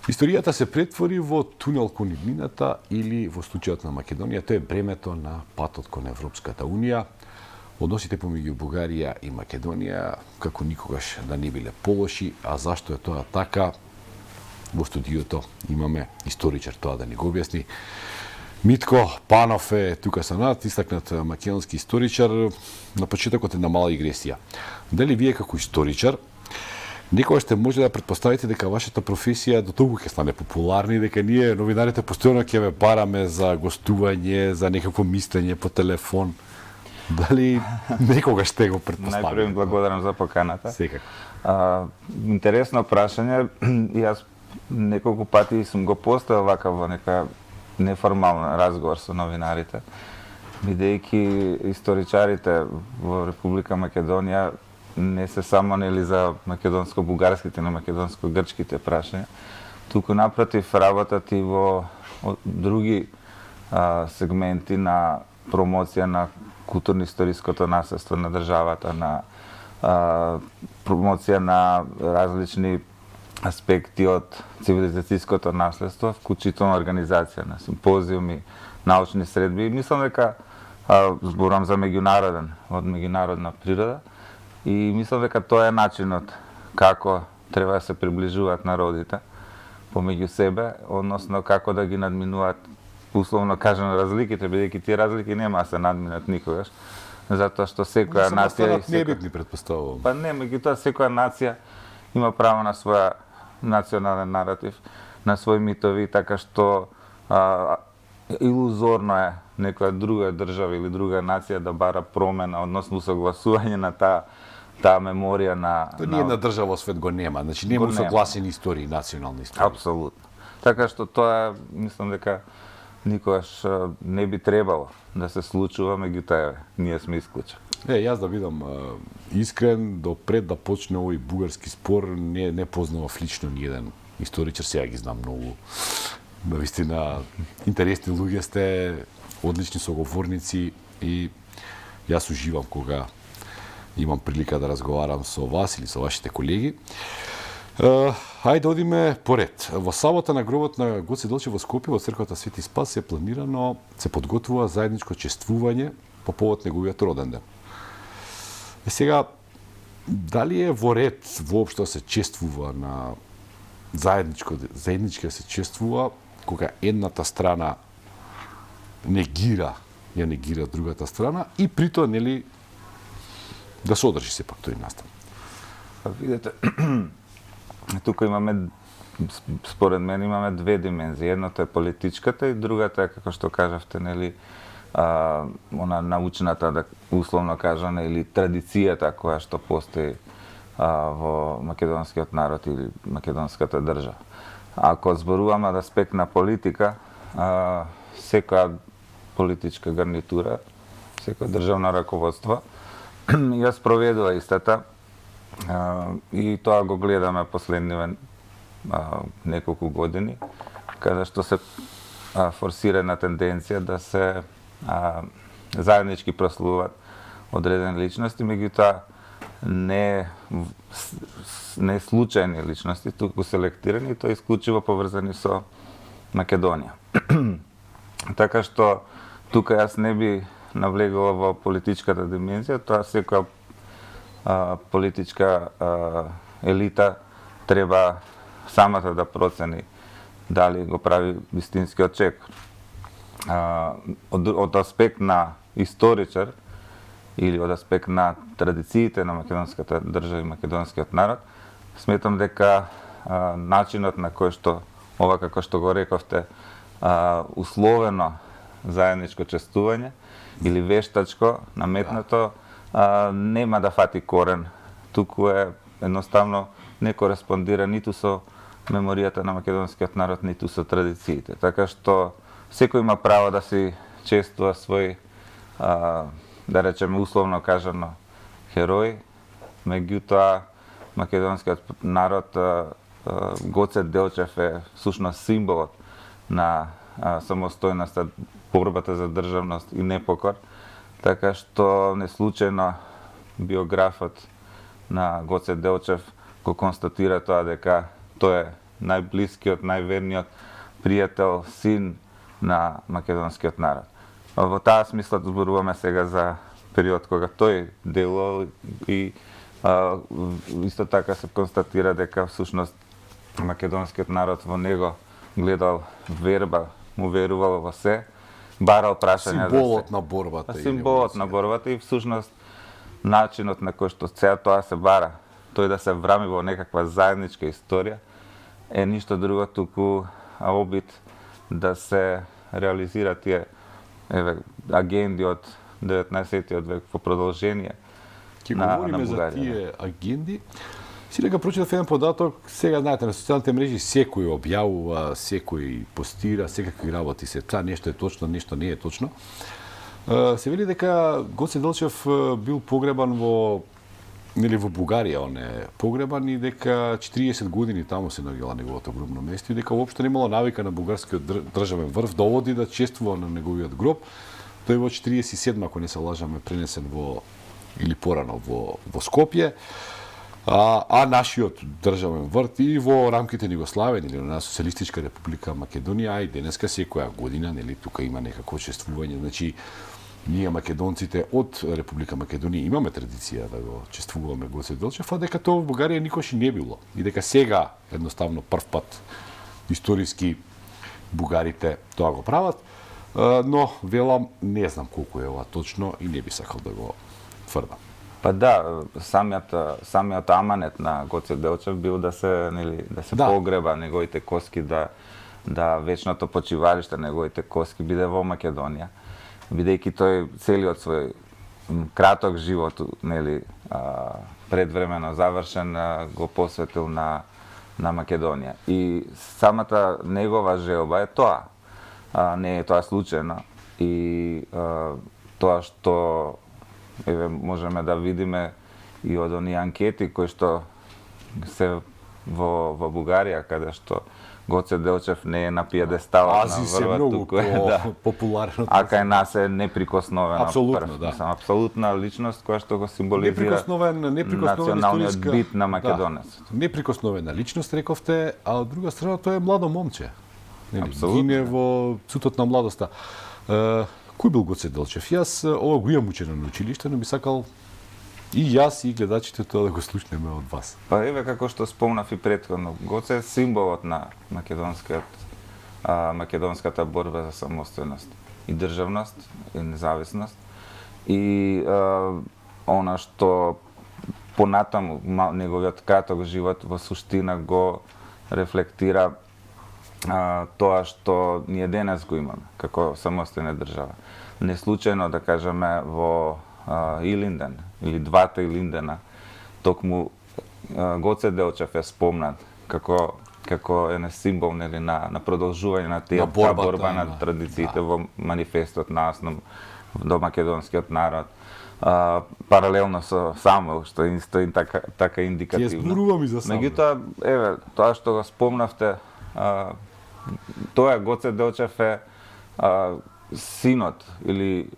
Историјата се претвори во тунел кон иднината или во случајот на Македонија, тоа е бремето на патот кон Европската Унија. Односите помеѓу Бугарија и Македонија како никогаш да не биле полоши, а зашто е тоа така? Во студиото имаме историчар тоа да ни го објасни. Митко Панов е тука со нас, истакнат македонски историчар. На почетокот една мала игресија. Дали вие како историчар некогаш ще може да предпоставите дека вашата професија до толку ќе стане популарна и дека ние новинарите постојано ќе ве бараме за гостување, за некакво мислење по телефон? Дали некогаш сте го предпоставили? Најпрво им благодарам за поканата. Секако. Интересно прашање. Јас неколку пати сум го поставил вака во нека неформален разговор со новинарите, бидејќи историчарите во Република Македонија не се само нели за македонско-бугарските, но македонско-грчките прашања, туку напротив работат и во други сегменти на промоција на културно-историското наследство на државата, на промоција на различни аспекти од цивилизацијското наследство, вклучително организација на симпозиуми, научни средби. Мислам дека зборувам за од меѓународна природа и мислам дека тоа е начинот како треба да се приближуваат народите помеѓу себе, односно како да ги надминуваат, условно кажано, разликите, бидејќи тие разлики нема да се надминат никогаш, затоа што секоја нација небитни предпоставувам. Па не, меѓутоа секоја нација има право на своја национален наратив, на своји митови, така што илузорно е некоја друга држава или друга нација да бара промена, односно усогласување на таа меморија на... Тоа ни една држава во свет го нема, значи нема усогласени истории, национални истории. Апсолутно. Така што тоа, мислам дека никогаш не би требало да се случува, меѓутоа ние сме исклучок. Јас да бидам искрен, допред да почне овој бугарски спор, не познавав лично ни еден историчар, сега ги знам многу. Навистина, интересни луѓе сте, одлични соговорници и јас уживам кога имам прилика да разговарам со вас или со вашите колеги. Хајде да одиме поред. Во сабота на гробот на Гоце Делчев во Скопје во црквата Свети Спас се подготвува заедничко чествување по повод неговиот роден ден. Сега, дали е во ред воопшто се чествува на заеднички се чествува кога едната страна ја негира другата страна и притоа нели да се одржи сепак тој настан? Па видете, тука имаме, според мен имаме две димензии. Едното е политичката и другата е, како што кажавте, нели, она научната, условно кажана, или традицијата која што постои во македонскиот народ или македонската држава. Ако зборуваме од аспект на политика, секоја политичка гарнитура, секоја државно раководство ја спроведува истата и тоа го гледаме последниве неколку години, каде што се форсира една тенденција да се заеднички прославуваат одредени личности, меѓутоа не случајни личности, туку селектирани и тоа исклучиво поврзани со Македонија. Така што тука јас не би навлегувал во политичката димензија, тоа секоја политичка елита треба самата да процени дали го прави вистинскиот чек. Од аспект на историчар или од аспект на традициите на македонската држава и македонскиот народ, сметам дека начинот на кој што ова, како што го рековте, условено заедничко чествување или вештачко наметнато нема да фати корен, туку е едноставно не кореспондира ниту со меморијата на македонскиот народ, ниту со традициите. Така што секој има право да си чествува свој, да речеме условно кажано, херој, меѓутоа македонскиот народ, Гоце Делчев е всушност символот на самостојноста, борбата за државност и непокор, така што неслучајно биографот на Гоце Делчев го констатира тоа дека тој е најблискиот, најверниот пријател, син на македонскиот народ. Во таа смисла зборуваме сега за период кога тој делувал и исто така се констатира дека всушност македонскиот народ во него гледал верба, му верувал во се, барал прашања символот на борбата. Символот на борбата и всушност начинот на кој што сега тоа се бара, тој да се врами во некаква заедничка историја, е ништо друго туку обид да се реализира тие агенди од 19. век во продолжение на говориме за Бугарија. тие агенди. Си дека прочитав еден податок, сега знаете на социјалните мрежи секој објавува, секој постира, секакви работи се. Та нешто е точно, нешто не е точно. Се вели дека Гоце Делчев бил погребан во Бугарија, он е погребан и дека 40 години таму се наоѓала неговото гробно место и дека уопшто немало навика на бугарскиот државен врв да оди да чествува на неговиот гроб. Тој во 47, ако не се лажаме, пренесен во или порано во Скопје. А нашиот државен врв и во рамките на Југославија или на Социјалистичка република Македонија и денеска секоја година, нели тука има некако чествување, значи ние македонците од Република Македонија имаме традиција да го чествуваме Гоце Делчев, а дека тоа во Бугарија никош и не било. И дека сега едноставно прв пат историски бугарите тоа го прават, но велам не знам колку е ова точно и не би сакал да го тврдам. Па да, самиот аманет на Гоце Делчев бил да се погреба неговите коски, да вечното почивалиште на неговите коски биде во Македонија, бидејќи тој целиот свој краток живот, предвремено завршен, го посветил на Македонија. И самата негова желба е тоа. Не е тоа случајно. И тоа што можеме да видиме и од оние анкети кои што се во Бугарија, каде што Гоце Делчев не е на пиедесталот на врвот, туку е популарен. А кај нас е неприкосновена. Апсолутно, да. Апсолутна личност која што го символизира националниот бит на македонецот. Неприкосновена личност, рековте, а од друга страна тоа е младо момче. Апсолутно. Гине во цутот на младоста. Кој бил Гоце Делчев? Јас ова го имам учено на училиште, но би сакал и јас и гледачите тоа да го слушнеме од вас. Па еве како што спомнав и претходно, Гоце е символот на македонската борба за самостојност и државност и независност. И она што понатаму неговиот краток живот во суштина го рефлектира тоа што ние денес го имаме како самостојна држава. Не случајно да кажеме во Илинден или двата Илиндена токму Гоце Делчев е спомнат како е символ на продолжување на таа борба на традициите во манифестот на основ до македонскиот народ. Паралелно со Самуил, што исто така индикативно. Ќе зборувам и за Самуил. Меѓутоа, еве, тоа што го спомнавте, тоа Гоце Делчев е синот или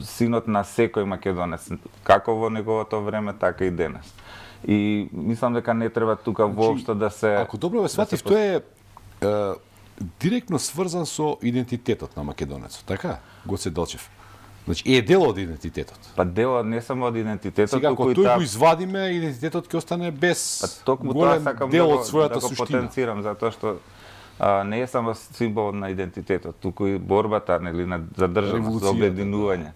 синот на секој македонец, како во неговото време, така и денес. И мислам дека не треба тука воопшто да се... Ако добро ве сватив, тоа е директно сврзан со идентитетот на македонецот, така? Гоце Делчев. Значи, е дел од идентитетот. Па дел не само од идентитетот, сега, ако тој го извадиме, идентитетот ќе остане без голем дел од својата суштина. Да го потенцирам, затоа што не е само символ на идентитетот, туку и борбата за државност, за обединување.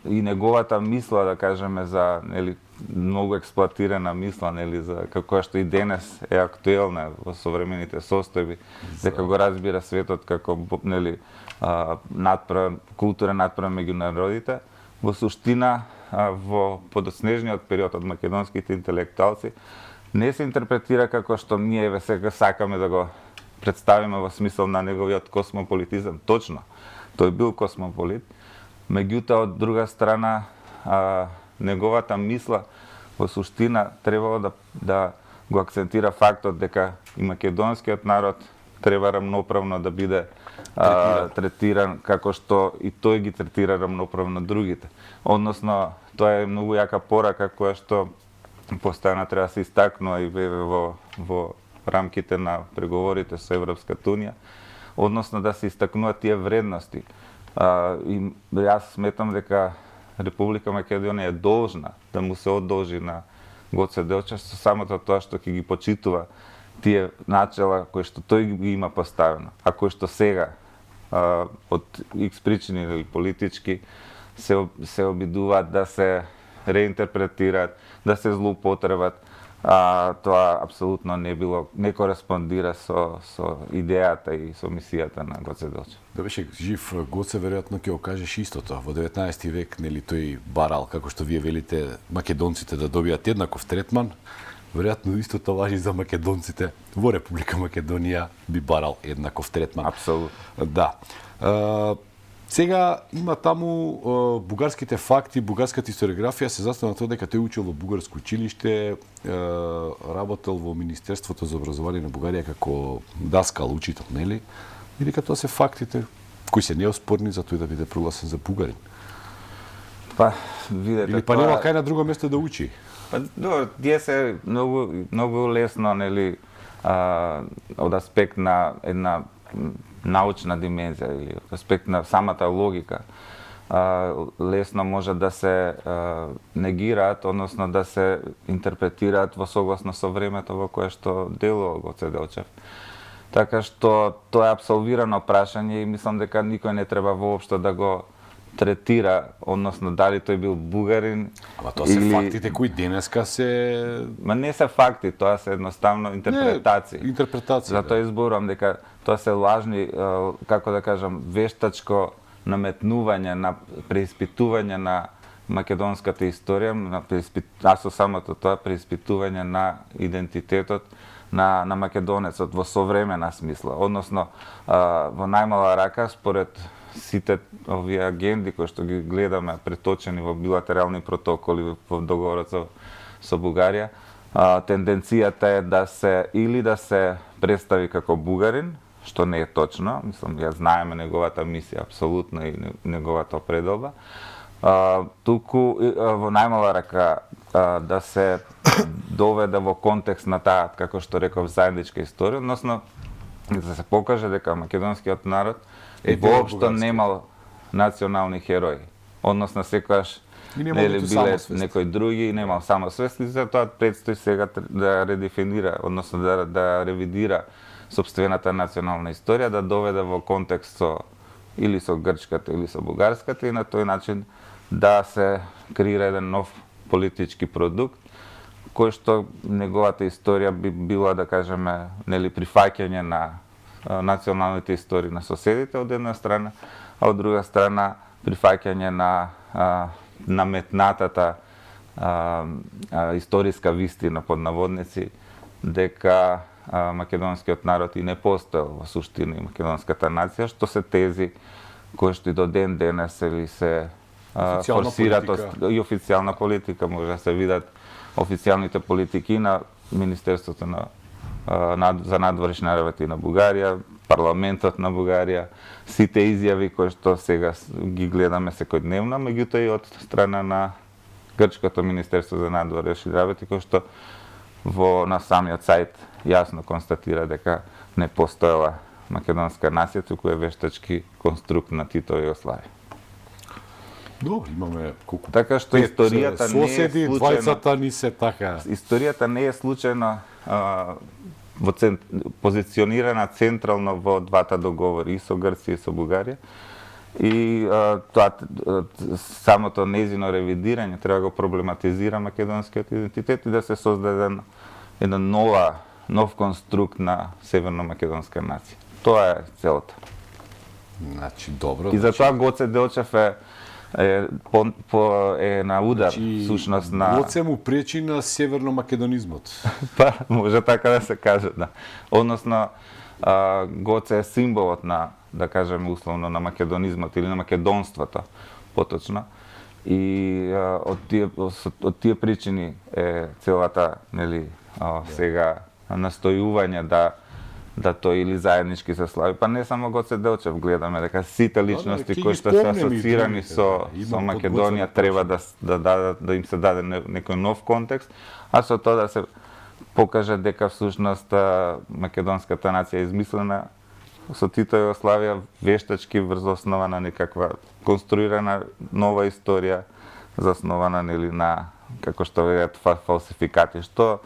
И неговата мисла, да кажеме, за многу експлоатирана мисла, за како што и денес е актуелна во современите состојби, дека го разбира светот како културен надпревар меѓу народите. Во суштина, во подоснежниот период од македонските интелектуалци, не се интерпретира како што ние сега сакаме да го представиме во смисол на неговиот космополитизам. Точно, тој бил космополит. Меѓутоа, од друга страна, неговата мисла во суштина требало да го акцентира фактот дека и македонскиот народ треба рамноправно да биде третиран како што и тој ги третира рамноправно другите. Односно, тоа е многу јака порака која што постојано треба да се истакнува и во рамките на преговорите со Европската унија, односно да се истакнуваат тие вредности. И јас сметам дека Република Македонија е должна да му се одолжи на Гоце Делчев со самото тоа што ќе ги почитува тие начела кои што тој ги има поставено, а кои што сега од X причини или политички се обидуваат да се реинтерпретираат, да се злоупотребат, тоа апсолутно не кореспондира со идејата и со мисијата на Гоце Делчев. Да беше жив Гоце, веројатно ќе окажеш истото. Во 19 век, нели, тој барал, како што вие велите, македонците да добијат еднаков третман, веројатно истото важи за македонците во Република Македонија би барал еднаков третман. Апсолутно. Да. Сега има таму бугарските факти, бугарската историографија се застава на тоа дека тој учил во бугарско училиште, работел во Министерството за образование на Бугарија како даскал, учител, нели? И дека тоа се фактите кои се неоспорни за тој да биде прогласен за бугарин. Па, видете, или па нема кај на друго место да учи. Па, добро, тие се многу лесно, нели, од аспект на една научна димензија или аспект на самата логика, лесно може да се негираат, односно да се интерпретираат во согласно со времето во кое што делува Гоце Делчев. Така што тоа е апсолвирано прашање и мислам дека никој не треба воопшто да го третира, односно дали тој бил бугарин. Ама тоа се фактите кои денеска се... Ма не се факти, тоа се едноставно интерпретации. Не, интерпретации. Затоа изборувам дека тоа се лажни, како да кажам, вештачко наметнување на преиспитување на македонската историја, а со самото тоа преиспитување на идентитетот на македонецот во современа смисла. Односно, во најмала рака, според сите овие агенди кои што ги гледаме преточени во билатерални протоколи во договорот со Бугарија, тенденцијата е да се представи како бугарин, што не е точно, мислам, ја знаеме неговата мисија апсолутно и неговата определба. Туку во најмала рака да се доведе во контекст на таа, како што реков, заедничка историја, односно да се покаже дека македонскиот народ воопшто немал национални херои. Односно секогаш биле некои други и немал самосвест и затоа предстои сега да редефинира, односно да ревидира сопствената национална историја, да доведе во контекст или со грчката или со бугарската и на тој начин да се креира еден нов политички продукт кој што неговата историја би била, да кажеме, нели, прифаќање на националните истории на соседите од една страна, а од друга страна прифаќање на наметнатата историска вистина под наводници дека македонскиот народ и не постоел во суштина и македонската нација, што се тези кои што и до ден денес или се форсират и официјална политика, може да се видат официјалните политики на Министерството за надворешни работи на Бугарија, парламентот на Бугарија, сите изјави кои што сега ги гледаме секојдневно, меѓутоа и од страна на Грчкото Министерство за надворешни работи, кој што на самиот сајт јасно констатира дека не постоела македонска нација, туку е вештачки конструкт на Титова Југославија. Добро, имаме колку? Така што историјата не е соседи, двајцата ни се така. Историјата не е случајно позиционирана централно во двата договори и со Грција и со Бугарија. И самото нејзино ревидирање треба да го проблематизира македонскиот идентитет и да се создаде еден нов конструкт на северно-македонска нација. Тоа е целта. Значи, добро. И затоа Гоце Делчев е на удар, сушност на... Гоце му пречи на северно-македонизмот. Па, може така да се каже, да. Односно, Гоце е символот на, да кажеме условно, на македонизмот или на македонството, поточно. И од тие причини е целата, нели, сега настојување да да тој или заеднички се слави. Па не само Гоце Делчев, гледаме дека сите личности ќе кои ги што се спомнеме и асоцирани другите, со има Македонија подготвено треба да им се даде некој нов контекст, а со тоа да се покаже дека всушност македонската нација е измислена со Тито и Југославија вештачки врз основа на некаква конструирана нова историја, заснована нели на, како што велат, фалсификати, што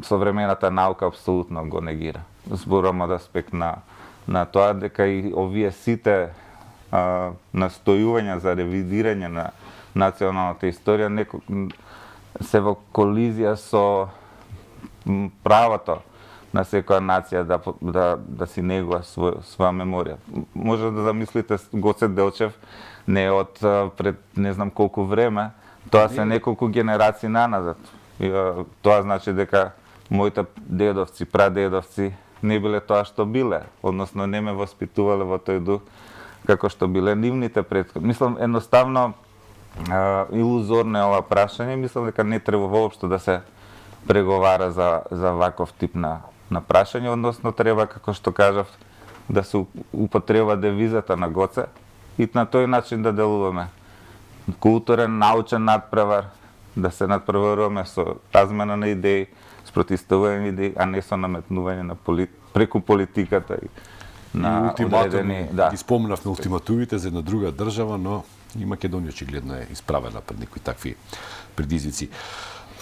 современата наука апсолутно го негира. Зборувам од аспект на тоа дека и овие сите настојувања за ревидирање на националната историја се во колизија со правото на секоја нација да си негува своја меморија. Може да замислите, Гоце Делчев не е од пред не знам колку време, тоа се неколку генерации наназад. Тоа значи дека моите дедовци, прадедовци не биле тоа што биле, односно не ме воспитувале во тој дух како што биле нивните претходни. Мислам, едноставно илузорно е ова прашање, мислам дека не треба воопшто да се преговара за ваков тип на прашање, односно треба, како што кажав, да се употреба девизата на Гоце и на тој начин да делуваме. Културен, научен надпревар, да се надпреваруваме со размена на идеи, с противставување на идеи, а не со наметнување преку политиката и на одредени... Ги спомнавме ултиматумите за една друга држава, но и Македонија очигледно е исправена пред некои такви предизвици.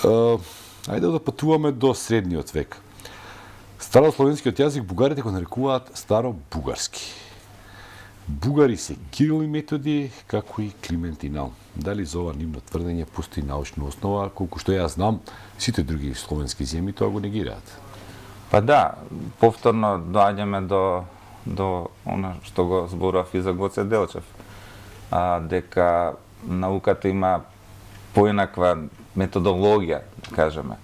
Ајде да патуваме до средниот век. Старословенскиот јазик бугарите го нарекуваат старобугарски. Бугари се Кирил и Методи, како и Климент и Наум. Дали за ова нивно тврдење постои научна основа? Колку што јас знам, сите други словенски земји тоа го негираат. Па да, повторно доаѓаме до она што го зборував и за Гоце Делчев. Дека науката има поинаква методологија, да кажеме.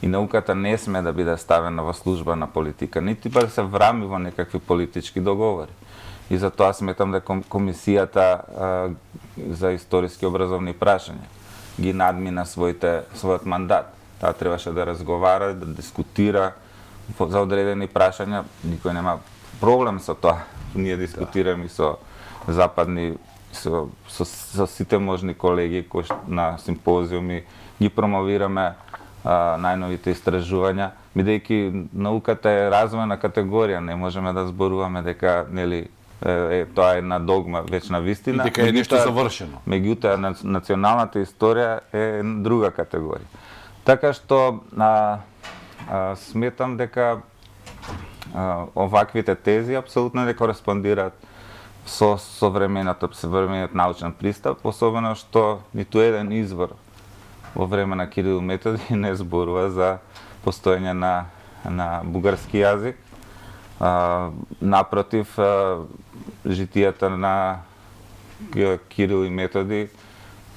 И науката не сме да биде ставена во служба на политика, нити да се врами во некакви политички договори. И затоа сметам дека комисијата за историски образовни прашања ги надмина својот мандат. Таа требаше да разговара, да дискутира за одредени прашања. Никој нема проблем со тоа. Ние дискутираме со западни, со сите можни колеги кои на симпозиуми ги промовираме најновите истражувања, бидејќи науката е развојна категорија, не можеме да зборуваме дека нели тоа е една догма, вечна вистина. И дека е нешто завршено. Меѓутоа, националната историја е друга категорија. Така што сметам дека оваквите тези апсолутно не кореспондираат со современиот научен пристап, особено што ниту еден извор во време на Кирил и Методи не зборува за постоење на бугарски јазик. Напротив, житијата на Кирил и Методи,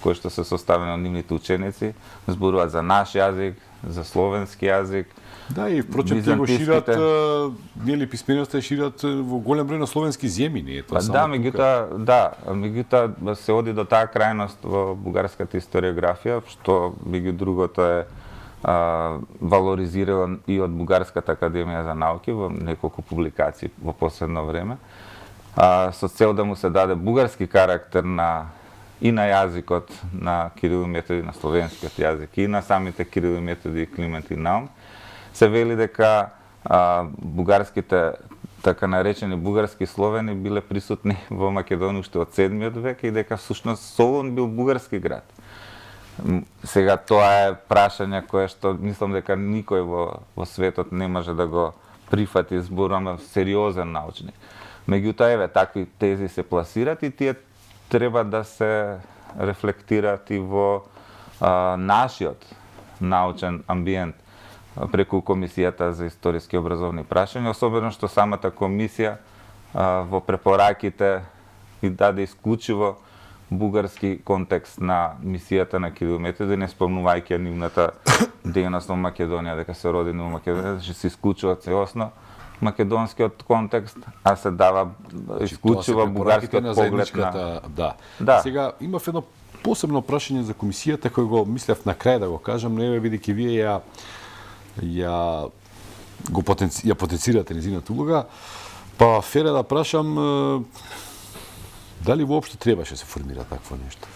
кои што се составени од нивните ученици, зборуваат за наш јазик, за словенски јазик. Да, и впрочем те го шират, нели писменоста шират во голем број на словенски земји, не е тоа само. Меѓутоа се оди до таа крајност во бугарската историографија, што меѓу другото е валоризирано и од Бугарската академија за науки во неколку публикации во последно време, со цел да му се даде бугарски карактер и на јазикот на Кирил и Методи, на словенскиот јазик, и на самите Кирил и Методи и Климент и Наум. Се вели дека бугарските, така наречени бугарски словени, биле присутни во Македонија уште од 7 век и дека всушност Солун бил бугарски град. Сега тоа е прашање кое што мислам дека никој во светот не може да го прифати, зборуваме сериозен научник. Меѓутоа, еве, такви тези се пласират и тие треба да се рефлектираат и во нашиот научен амбиент преку Комисијата за историски образовни прашања, особено што самата комисија во препораките и даде исклучиво бугарски контекст на мисијата на Кирил и Методи, не спомнувајќи нивната дејност во Македонија, дека се родени во Македонија, што се исклучува целосно македонскиот контекст, а се дава исклучиво бугарскиот поглед на... Да. Сега имав едно посебно прашање за комисијата кој го мислев на крај да го кажам, но еве бидејќи вие ја ја потенцирате незината улога. Па Фере да прашам дали воопшто требаше да се формира такво нешто?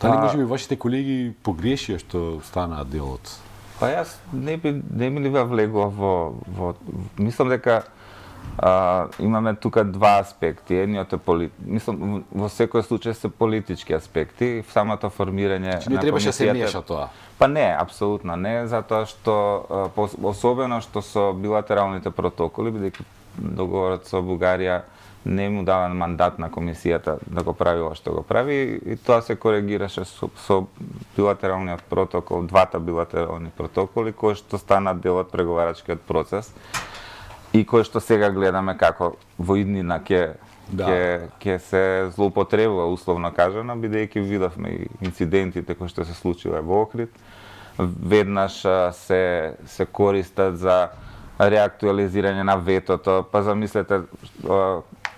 Дали можеби вашите колеги погрешија што станаа дел од... Па јас не би ли влегувал во мислам дека имаме тука два аспекти. Едниот е мислам во секој случај се политички аспекти, самото формирање на не требаше да се меша тоа. Па не, апсолутно не, затоа што особено што со билатералните протоколи, бидејќи договорот со Бугарија не му дава мандат на комисијата да го прави ова што го прави, и тоа се коригираше со билатералниот протокол, двата билатерални протоколи кои што станат дел од преговарачкиот процес и кои што сега гледаме како во иднина ќе се злоупотребува, условно кажано, бидејќи видовме и инцидентите кои што се случиле во Охрид, веднаш се користат за реактуализирање на ветото, па замислете,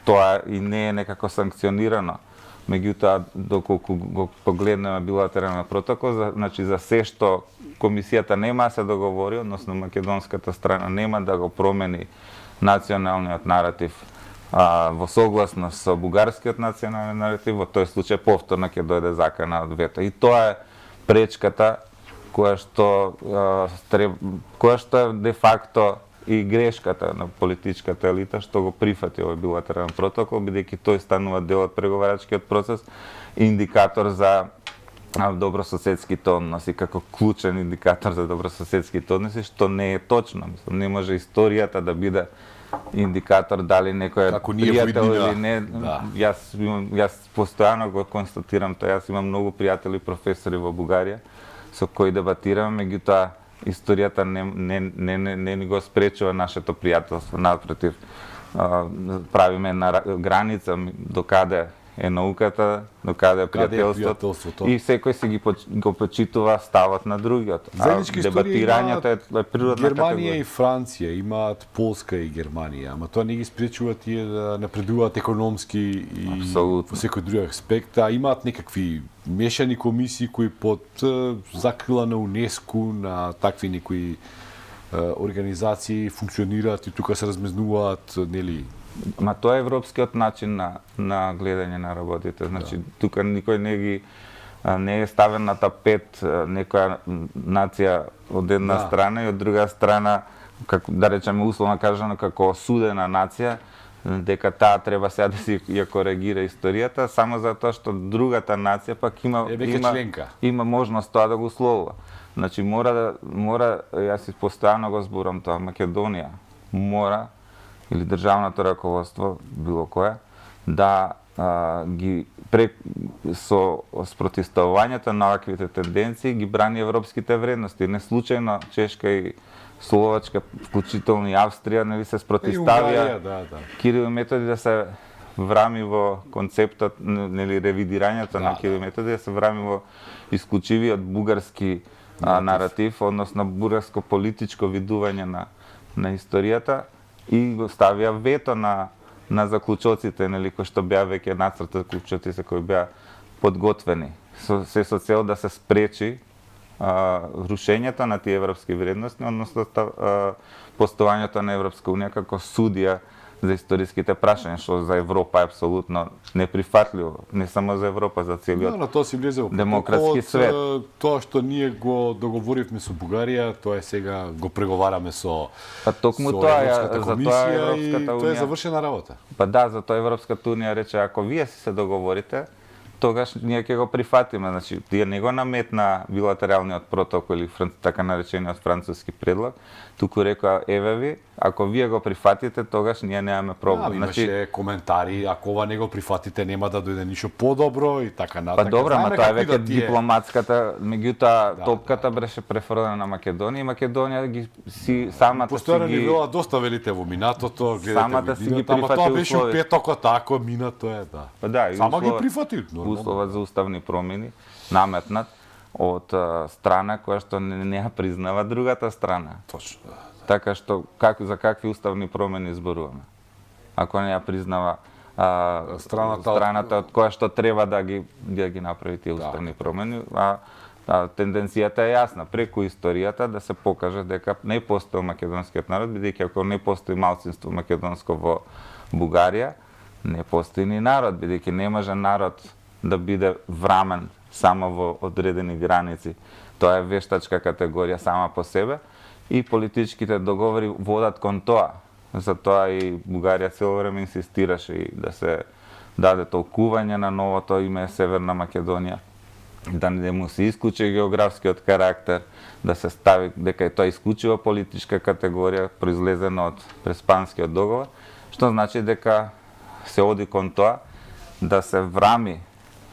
тоа и не е некако санкционирано. Меѓутоа, доколку го погледнеме билатералниот протокол, значи за се што комисијата нема да се договори, односно македонската страна нема да го промени националниот наратив во согласност со бугарскиот национален наратив, во тој случај повторно ќе дојде закана од вето. И тоа е пречката која што е де факто и грешката на политичката елита што го прифати овој билатерален протокол, бидејќи тој станува дел од преговарачкиот процес, индикатор за добрососедските односи, како клучен индикатор за добрососедските односи, што не е точно. Мислам, не може историјата да биде индикатор дали некој е пријател или не. Да. Јас постојано го констатирам тоа, јас имам многу пријатели професори во Бугарија со кои дебатирам, меѓутоа историјата не ни го спречува нашето пријателство, напротив, правиме на граница докаде е науката, докаде е пријателството, и секој си го почитува ставот на другиот. Дебатирањето е природна Германија и Франција имаат Полска и Германија, ама тоа не ги спречува тие да напредуваат економски и во секој друг аспект, а имаат некакви мешани комисии кои под закрила на УНЕСКО, на такви некои организации функционираат и тука се размезнуваат, нели? Ма тоа е европскиот начин на гледање на работите. Значи, тука никој не е ставен на тапет некоја нација од една страна и од друга страна, како да речеме условно кажано, како осудена нација, дека таа треба сега да си ја коригира историјата, само затоа што другата нација пак има можност тоа да го условува. Значи, јас постојано го зборам тоа, Македонија мора, или државното раководство, било кое, да со спротивставувањето на оваквите тенденции ги брани европските вредности. Не случајно Чешка и Словачка, вклучително и Австрија, нели се спротивставија Кирил и Методи да се врами во концептот, нели ревидирањето на Кирил и Методи да се врами во исклучивиот бугарски наратив, односно бугарско политичко видување на историјата, и го ставија вето на заклучоците, нели, кои што беа веќе нацрт заклучоците кои беа подготвени. Се со цел да се спречи рушењето на тие европски вредности, односно постојањето на Европска унија како судија за историските прашања, што за Европа е апсолутно неприфатливо, не само за Европа, за целиот демократски свет. Тоа што ние го договоривме со Бугарија, тоа е сега го преговараме со Европската комисија и тоа е завршена работа. Па да, за тоа Европската унија рече, ако вие се договорите, тогаш ние ќе го прифатиме. Значи, тие не го наметна билатералниот протокол или така наречениот француски предлог, туку рекоа, еве ви, ако вие го прифатите, тогаш ние немаме проблем. Имаше коментари, ако ова не го прифатите, нема да дојде ништо подобро и така натака. Па добро, ама тоа е веќе дипломатската, меѓутоа топката беше префрлена на Македонија и Македонија си самата постојано ни била доста велите во минатото, самата си ги прифати тоа беше петокот тако, минато е, да. Па да, само ги прифати. Условот за уставни промени наметнат од страна која што не ја признава другата страна. Точно. Така што за какви уставни промени зборуваме? Ако не ја признава страната од која што треба да ги направи тие уставни промени, а тенденцијата е јасна, преку историјата да се покаже дека не постои македонскиот народ, бидејќи ако не постои малцинство македонско во Бугарија, не постои ни народ, бидејќи не може народ да биде врамен само во одредени граници. Тоа е вештачка категорија сама по себе и политичките договори водат кон тоа. Затоа и Бугарија цело време инсистираше и да се даде толкување на новото име Северна Македонија, да не му се исклучи географскиот карактер, да се стави дека е тоа исклучива политичка категорија произлезена од Преспанскиот договор, што значи дека се оди кон тоа да се врами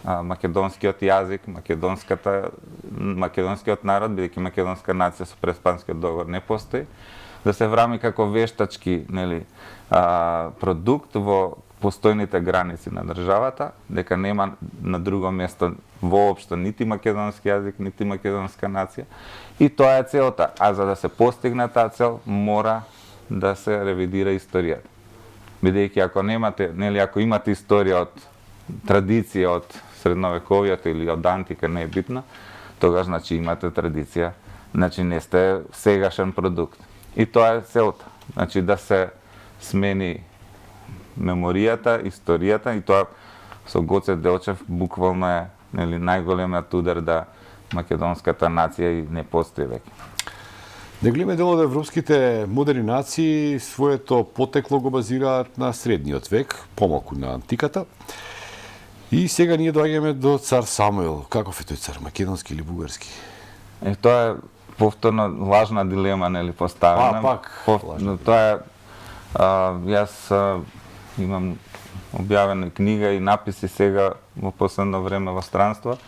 македонскиот јазик, македонскиот народ, бидејќи македонска нација со Преспанскиот договор не постои, да се врами како вештачки, продукт во постојните граници на државата, дека нема на друго место воопшто нити македонски јазик, нити македонска нација. И тоа е целта. А за да се постигне таа цел, мора да се ревидира историјата. Бидејќи ако имате историја од традиција од средновековието или од антика, не е битно, тогаш значи имате традиција, значи не сте сегашен продукт. И тоа е целта. Значи да се смени меморијата, историјата, и тоа со Гоце Делчев буквално е најголемиот удар да македонската нација и не постои веќе. Неголемиот дел од европските модерни нации своето потекло го базираат на средниот век, помалку на антиката. И сега ние доаѓаме до цар Самуил. Каков е тој цар, македонски или бугарски? Тоа е повторно важна дилема, поставена. Тоа е, јас имам објавена книга и написи сега во последно време во странство,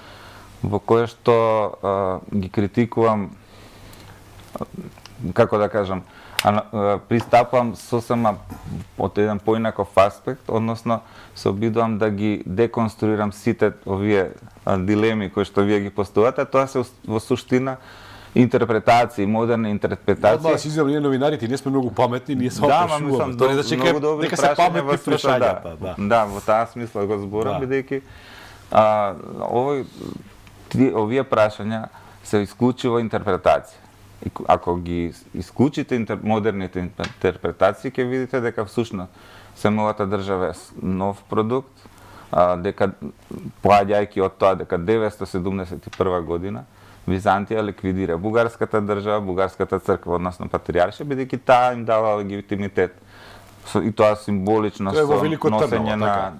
во кое што ги критикувам, како да кажам, пристапам сосема од еден поинаков аспект, односно се обидувам да ги деконструирам сите овие дилеми кои што вие ги поставувате, тоа се во суштина интерпретации, модерни интерпретации. Да се изјавам, ние новинарите не сме многу паметни, ние само прашуваме. Тоа е многу добри дека се паметни прашањата. Да, во таа смисла го зборам, бидејќи овие прашања се исклучиво интерпретација. Ако ги исклучите модерните интерпретации, ќе видите дека всушност самата држава е нов продукт, дека поаѓајќи од тоа дека 971 година Византија ликвидира бугарската држава, бугарската црква, односно патријаршија, бидејќи таа им дава легитимитет. И тоа символично со носење на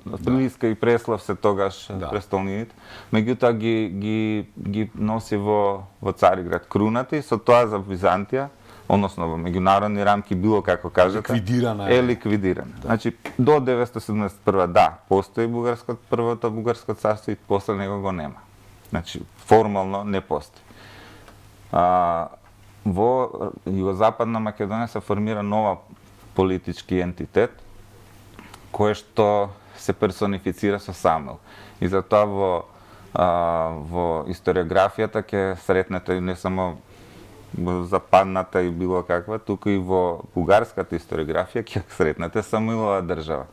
Блиска и Преслав се тогаш престолнините. Меѓутоа ги носи во Цариград круната и со тоа за Византија, односно во меѓународни рамки, било како кажете, е ликвидирана. Значи до 971 постои првото бугарско царство и после него го нема. Значи формално не постои. Во југозападна Македонија се формира нова политички ентитет кој што се персонифицира со Самуил. И затоа во историографијата ќе сретнете не само западната и било каква, туку и во бугарската историографија ќе сретнете Самуилова држава.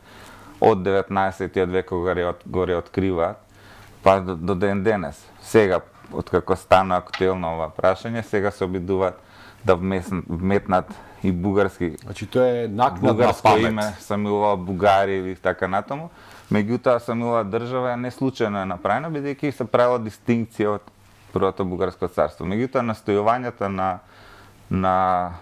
Од 19 век кога го реоткриваат, па до ден денес. Сега, откако стана актуелно ова прашање, сега се обидуваат да вметнат и бугарски. Значи тоа е накнадна памет. Име Самуилова Бугарија или така натаму. Меѓутоа Самуилова држава не случајно е направена, бидејќи се правила дистинкција од првото бугарско царство. Меѓутоа настојувањата на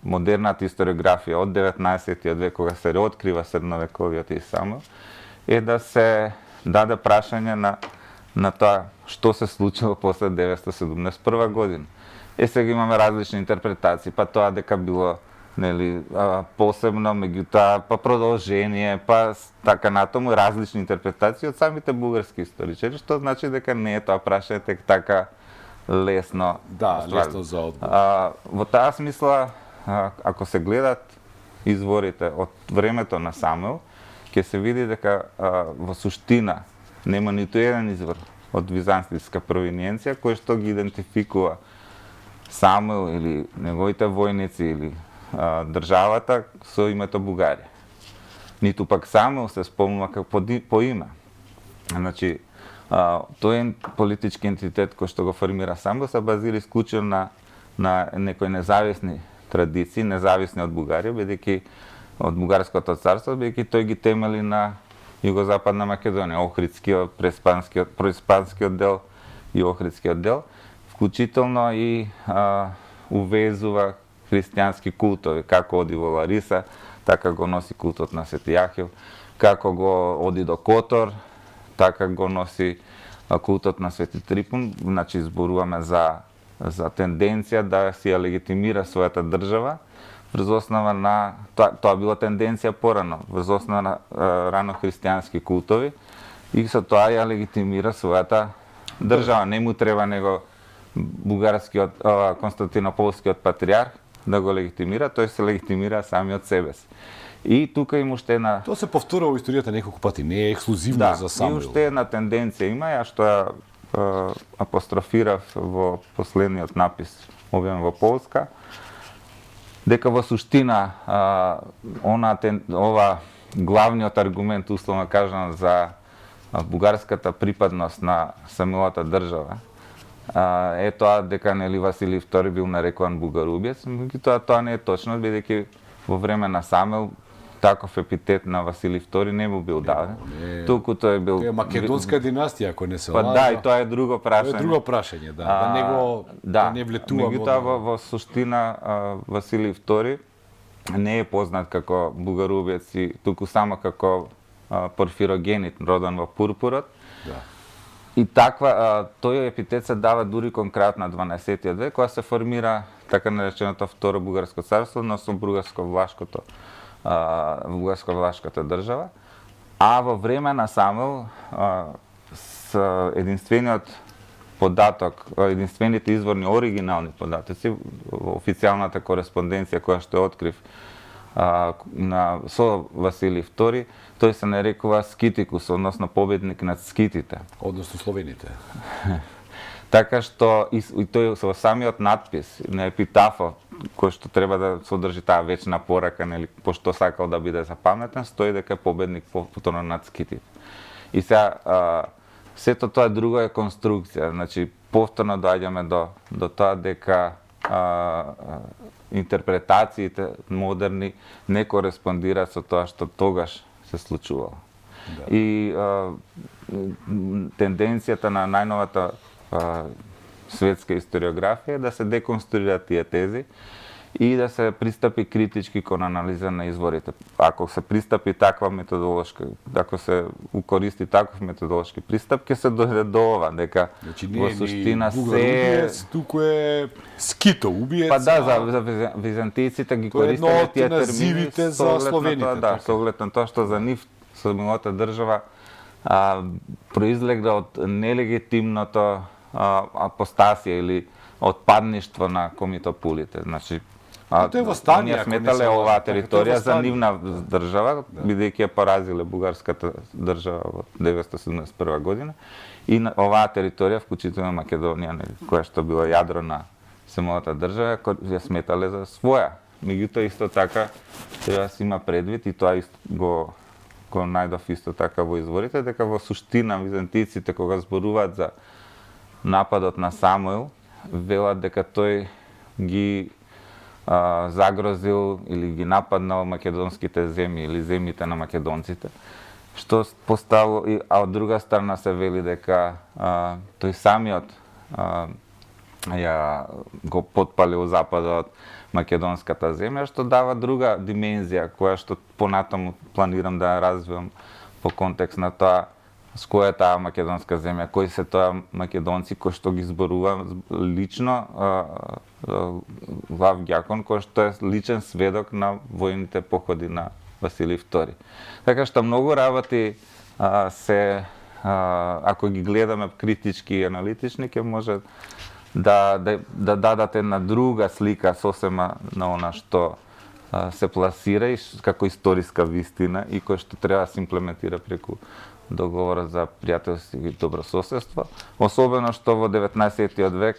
модерната историографија од 19 век кога се реоткрива средновековиот и Самуил е да се даде прашање на тоа што се случило после 971 година. Сега имаме различни интерпретации, па тоа дека било посебно, меѓутоа па продолжение, па така натаму, различни интерпретации од самите бугарски историчари, што значи дека не е тоа прашање така лесно. Да, лесно за одговор. Во таа смисла, ако се гледат изворите од времето на Самуил, ќе се види дека во суштина нема ниту еден извор од византијска провиниенција кој што ги идентификува Самуил или неговите војници или државата со името Бугарија. Ниту пак Самуил се спомнува како по име. Значи, Тој е политички ентитет кој што го формира Самуил се базира исклучено на некои независни традиции, независни од Бугарија, бидејќи од Бугарското царство, бидејќи тој ги темели на Југозападна Македонија, Охридскиот, происпанскиот дел и Охридскиот дел, вклучително и увезува христијански култови, како оди во Лариса, така го носи култот на Свети Јахил, како го оди до Котор, така го носи култот на Свети Трифун. Значи зборуваме за тенденција да си ја легитимира својата држава врз основа на тоа била тенденција порано, врз основа на рано христијански култови и со тоа ја легитимира својата држава. Не му треба него бугарскиот Константинополскиот патриарх да го легитимира, тој се легитимира самиот себе си. И тука има уште една... Тоа се повторува во историјата неколку пати, не е ексклузивно за Самуил. И уште една тенденција има, ја што ја апострофирав во последниот напис, објавен во Полска, дека во суштина ова главниот аргумент, условно кажано, за бугарската припадност на Самуиловата држава, е тоа дека нели Василий II бил нарекуван бугарубиец, меѓутоа тоа не е точно, бидејќи во време на Самуил таков епитет на Василий II не му бил даден. Толку тој бил... Тоа е македонска династија, ако не се лажа. Па да, и тоа е друго прашање. Тоа е друго прашање, да не влетува меѓутоа во суштина Василий II не е познат како бугарубиец, туку само како порфирогенит, родан во пурпурот. Да. И тој епитет се дава дури конкретно на 12 век, кога се формира така нареченото Второ бугарско царство, односно бугарско-влашката држава. А во време на Самуил единствените изворни оригинални податоци во официјалната кореспонденција која што открив со Василий II, тој се нарекува Скитикус, односно победник над скитите. Односно словените. Така што и тој во самиот надпис на епитафот, кој што треба да содржи таа вечна порака, нели, пошто сакал да биде запаметен, стои дека е победник повторно над скитите. И сега сето тоа друго е конструкција, значи повторно доаѓаме до тоа дека интерпретациите модерни не кореспондираат со тоа што тогаш се случувало. Да. И тенденцијата на најновата светска историографија е да се деконструираат тие тези и да се пристапи критички кон анализа на изворите. Ако се пристапи таква методолошка, ако се укористи таков методолошки пристап, ќе се дојде до ова, дека во суштина се... Туку е скито убиец. Па да, за византијците ги користеле тие термини за словените. Да, со оглед на тоа што за нив Самуиловата држава произлегла од нелегитимното апостасија или отпадништво на комитопулите. Значи, оние сметале оваа територија за нивна држава, бидејќи ја поразиле бугарската држава во 971 година, и оваа територија, вклучително Македонија, која што била јадро на Самуиловата држава, ја сметале за своја. Меѓутоа исто така треба да се има предвид, и тоа го најдов исто така во изворите, дека во суштина византијците кога зборуваат за нападот на Самуил, велат дека тој ги загрозил или ги нападнал македонските земји или земјите на македонците, што поставило, а од друга страна се вели дека тој самиот ја го потпалил западот македонската земја, што дава друга димензија, која што понатаму планирам да ја развивам по контекст на тоа с која е таа македонска земја, кои се тоа македонци кои што ги зборува лично глав Ѓакон, кој што е личен сведок на војните походи на Василий II. Така што многу работи ако ги гледаме критички и аналитични, ќе може да дадат една друга слика сосема на она што се пласира и како историска вистина и кој што треба да се имплементира преку договорот за пријателство и добрососедство. Особено што во 19. век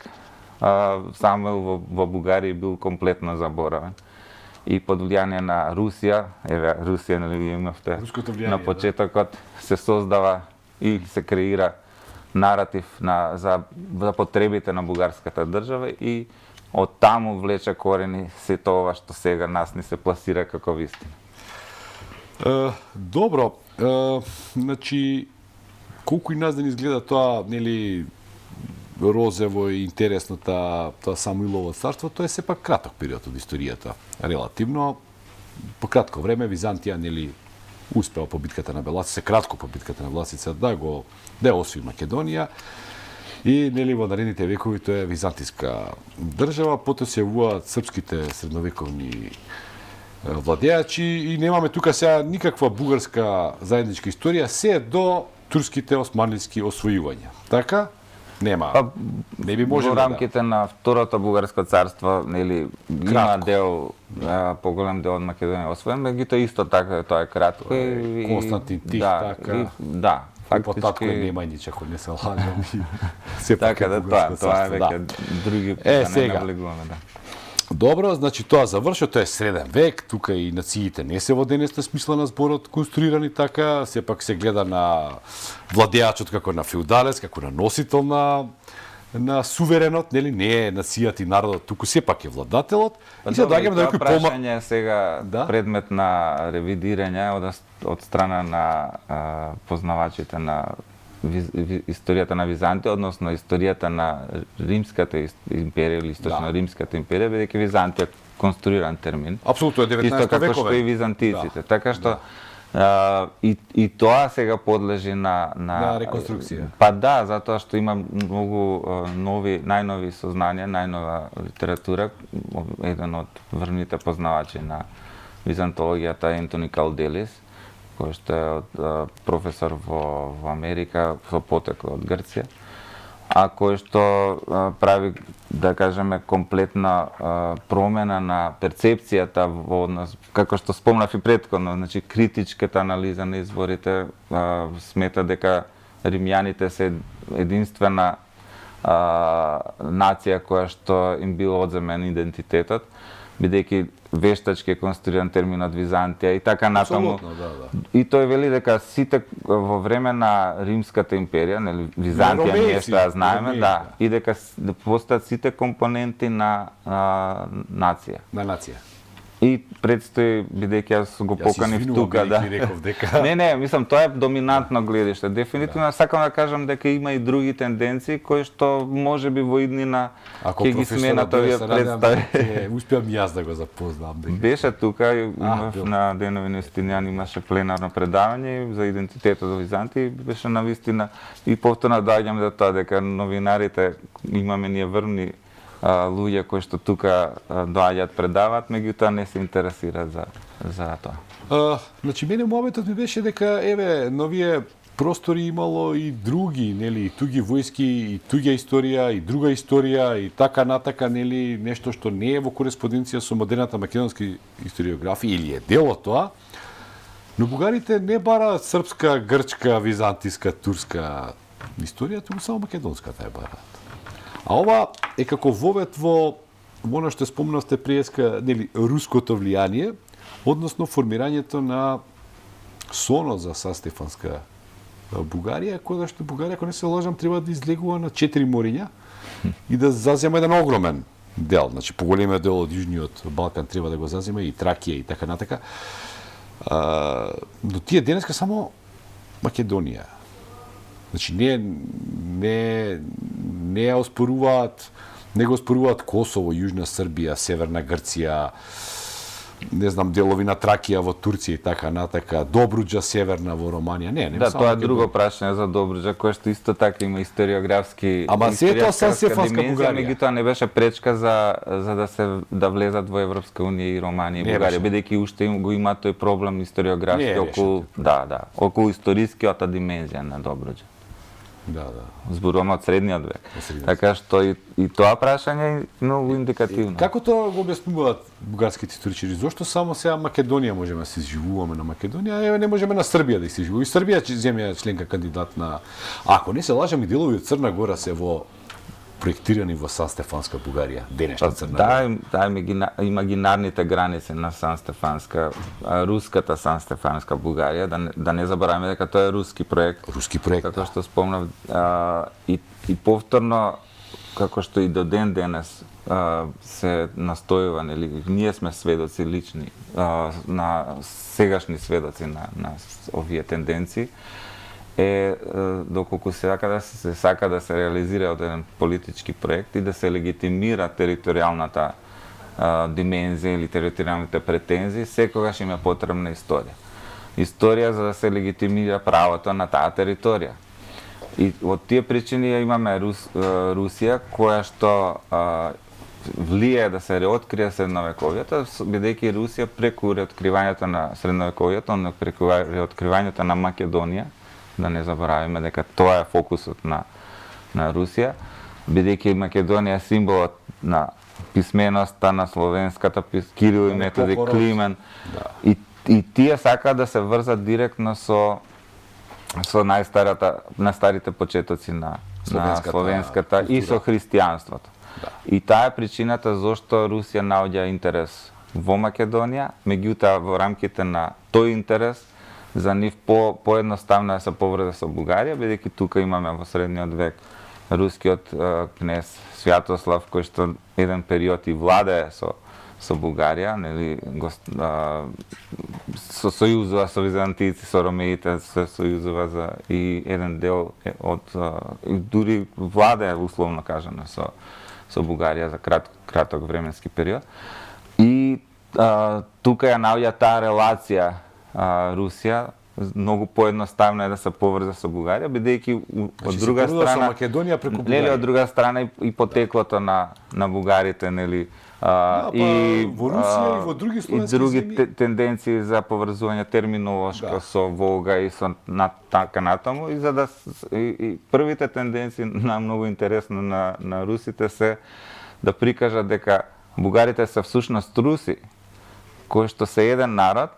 Самуил во Бугарија бил комплетно заборавен. И под влијание на Русија, Русија нели имавте на почетокот, се создава и се креира наратив за потребите на бугарската држава и од таму влече корени сето ова што сега нас ни се пласира како вистина. Добро, значи колку и нас да ни изгледа тоа, нели, розево и интересно тоа Самуилово царство, тоа е сепак краток период од историјата. Релативно по кратко време Византија, нели, успеа по битката на Беласица, кратко по битката на Беласица да ја освои Македонија. И, нели, во наредните векови тоа е византиска држава, потоа се јавуваат српските средновековни владеачи и немаме тука сега никаква бугарска заедничка историја, се до турските османлиски освојувања. Така? Нема. Не би можело во рамките на Второто бугарско царство, нели, има дел, поголем дел од Македонија освоен, меѓутоа исто така тоа е кратко и Константин Тих, така. Да, фактички татко е Немањич, ако не се лажам. Сепак така да тоа е веќе други да не навлегуваме, да. Добро, значи тоа завршува, тоа е среден век, тука и нациите не се во денесна смисла на зборот конструирани така, сепак се гледа на владеачот како на феудалец, како на носител на суверенот, нели, не е нацијата и народот, туку сепак е владателот. И се доаѓаме до некој прашање сега предмет на ревидирање од страна на познавачите на историјата на Византија, односно историјата на Римската империја или Источно-Римската империја, бидејќи Византија конструиран термин. Апсолутно, 19 векове. Исто како што и византиците. Така што и тоа сега подлежи на реконструкција. Па да, затоа што има многу најнови сознанија, најнова литература. Еден од врвните познавачи на византологијата е Ентони Калделис, кој што е професор во Америка, со потекло од Грција, а кој што прави, да кажеме, комплетна промена на перцепцијата во однос, како што спомнав и претходно, значи критичката анализа на изворите, смета дека римјаните се единствена нација која што им бил одземен идентитетот, бидејќи вештачки е конструиран терминот Византија и така натаму. И тој вели дека сите во време на Римската империја, нели Византија ние што ја знаеме, и дека постаат сите компоненти на нација. На нација. И предстои, бидејќи јас го поканив тука, да. Не, мислам, тоа е доминантно гледиште. Дефинитивно сакам да кажам дека има и други тенденции кои што можеби во иднина ќе ги сменат овие представи. Успеам јас да го запознам. Беше тука на Денови на Јустинијан, имаше пленарно предавање за идентитетот во Византија, беше навистина и повторно доаѓам до тоа дека новинарите имаме ние врвни луѓе кои што тука доаѓаат предаваат, меѓутоа не се интересираат за тоа. Значи мене мометот ми беше дека еве новие простори имало и други, нели, и туги војски, и туѓа историја, и друга историја, и така натака, нели, нешто што не е во кореспонденција со модерната македонска историографија или е дел од тоа. Но бугарите не бараат српска, грчка, византиска, турска историја, туку само македонската е бараат. А ова е како вовет во она што спомнавте преска, нели, руското влијание, односно формирањето на сонот за Састефанска Бугарија, кога што Бугарија, ако не се лажам, треба да излегува на 4 мориња и да зазема еден огромен дел, значи поголемиот дел од јужниот Балкан треба да го зазема и Тракија и така натака. Но тие денеска само Македонија. Значи не ја оспоруваат, не го оспоруваат Косово, Јужна Србија, Северна Грција, не знам, делови на Тракија во Турција и така натака, Добруџа северна во Романија. Не тоа е друго прашање за Добруџа, кое што исто така има историографски димензија, меѓутоа не беше пречка за да влезат во Европска унија и Романија и Бугарија, бидејќи уште го има тој проблем историографски околу историскиот димензија на Добруџа. Да. Зборуваме од средниот век. Така што и тоа прашање е многу индикативно. Како тоа го објаснуваат бугарските историчари? Зошто само сега Македонија можеме да се изживуваме на Македонија, а не можеме на Србија да се изживуваме? И Србија земја членка кандидат на, ако не се лажам, и делови од Црна Гора се во проектирани во Сан Стефанска Бугарија, денешна Црна Гора. Да, имагинарните граници на Сан Стефанска, руската Сан Стефанска Бугарија, да не забораваме дека тоа е руски проект. Руски проект, како што спомнав, и повторно, како што и до ден денес се настојува, нели, ние сме сведоци лични, на сегашни сведоци на овие тенденции, доколку се сака да се реализира оден политички проект и да се легитимира територијалната димензија или територијалните претензии, секогаш им е потребна историја. Историја за да се легитимира правото на таа територија. И од тие причини имаме Русија, која што влие да се реоткрие средновековието, бидејќи Русија преку реоткривањето на средновековието, преку реоткривањето на Македонија, да не забораваме дека тоа е фокусот на Русија, бидејќи Македонија е символот на писменоста, на словенската Кирил и Методи, Климен, и тие сакаат да се врзат директно со најстарите почетоци на словенската и со христијанството. Да. И таа е причината зошто Русија наоѓа интерес во Македонија, меѓутоа во рамките на тој интерес за нив поедноставно да се поврзе со Бугарија, бидејќи тука имаме во средниот век рускиот кнез Свјатослав, кој што еден период и владее со Бугарија, нели, со сојузува со византици, со ромеите, се сојузува за и еден дел од дури владее условно кажано со Бугарија за краток временски период. И тука ја наоѓа таа релација Русија, многу поедноставно е да се поврзе со Бугарија, бидејќи од друга страна Македонија преку Бугарија. Нели, од друга страна и потеклото на бугарите, нели, и во Русија и во други словенски земји. Тенденции за поврзување терминолошко со Волга и со така натаму, и за да и првите тенденции многу интересно на русите се да прикажат дека бугарите се всушност руси, кои што се еден народ,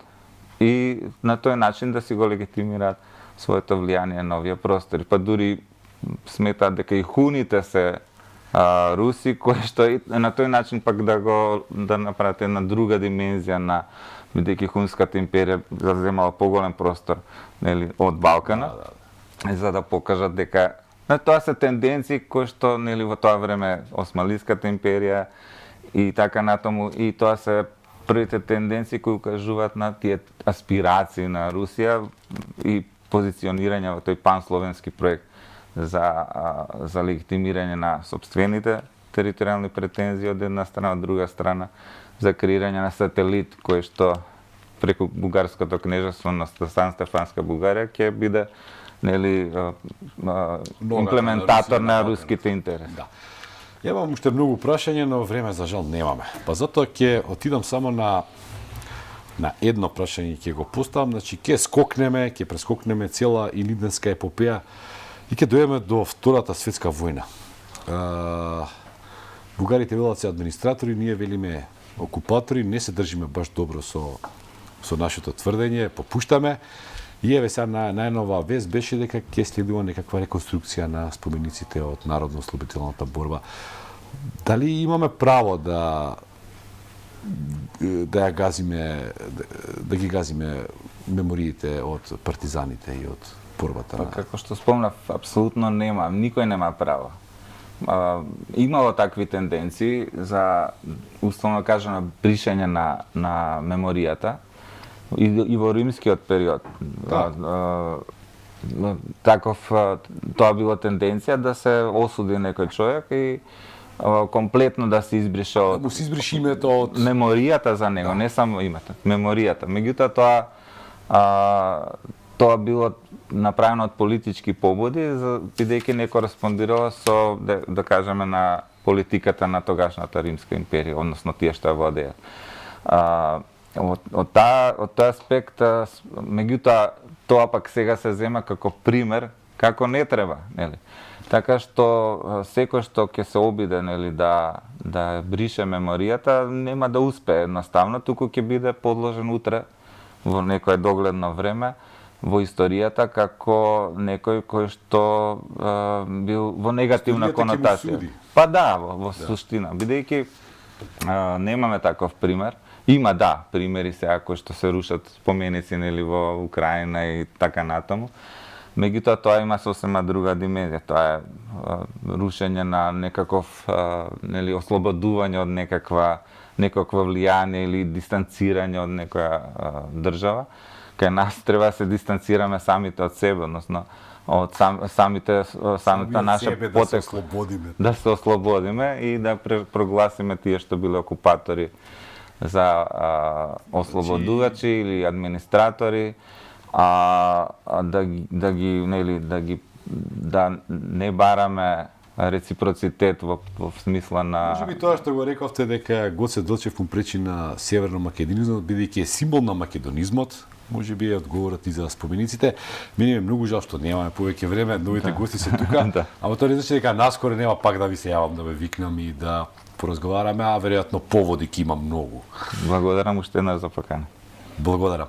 и на тој начин да си го легитимираат своето влијание на овие простори. Па дури сметаат дека и хуните се руси, кои што и на тој начин пак да направат една друга димензија на, бидејќи хунската империја заземала поголем простор, нели, од Балкана, за да покажат дека тоа се тенденции кои што, нели, во тоа време Османлиската империја и така натаму, и тоа се првите тенденции кои укажуваат на тие аспирации на Русија и позиционирање во тој пансловенски проект за легитимирање на собствените територијални претензии од една страна, од друга страна за креирање на сателит кој што преку бугарското кнежество на Сан Стефанска Бугарија ќе биде, нели, имплементатор на руските интереси. Да. Ја имам уште многу прашање, но време за жал немаме. Па затоа ќе отидам само на едно прашање ќе го поставам, значи ќе прескокнеме цела Илинденска епопеја и ќе дојдеме до Втората светска војна. Бугарите велат се администратори, ние велиме окупатори, не се држиме баш добро со нашето тврдење, попуштаме. И еве сега најнова вест беше дека ќе следува некаква реконструкција на спомениците од народно-ослободителната борба. Дали имаме право да ги газиме мемориите од партизаните и од борбата? Па, како што спомнав, апсолутно нема, никој нема право. Имало такви тенденции за, условно кажано, бришање на меморијата, и во римскиот период. Таков, тоа било тенденција да се осуди некој човек и комплетно да се избрише од... Да му се избриши името од... Меморијата за него, не само името, меморијата. Меѓутоа тоа било направено од политички побуди, бидејќи не кореспондирало со, да кажеме, на политиката на тогашната Римска империја, односно тие што ја владеат. Од тој аспект, меѓутоа, тоа пак сега се зема како пример како не треба, нели? Така што секој што ќе се обиде, нели, да брише меморијата, нема да успее едноставно, туку ќе биде подложен утре во некое догледно време во историјата како некој кој што бил во негативна Историјата ќе му конотација. суди. Па да, во суштина, бидејќи немаме таков пример. Има примери сега кои што се рушат споменици нели во Украина и така натаму. Меѓутоа тоа има сосема друга димензија. Тоа е рушење на некаков нели ослободување од некаква влијание или дистанцирање од некоја држава. Кај нас треба да се дистанцираме самите од себе, односно од самата наша потекла. Да се ослободиме и да прогласиме тие што биле окупатори за ослободувачи или администратори, да не бараме реципроцитет во смисла на... Може би тоа што го рековте дека Гоце Делчев му пречи на северно-македонизмот, бидејќи е символ на македонизмот, може би е одговорот и за спомениците. Мене е многу жал што немаме повеќе време, новите гости се тука, ама тоа не значи дека наскоро нема пак да ви се јавам, да ве викнам и да поразговараме, а веројатно поводи ќе има многу. Благодарам уште еднаш за покана. Благодарам.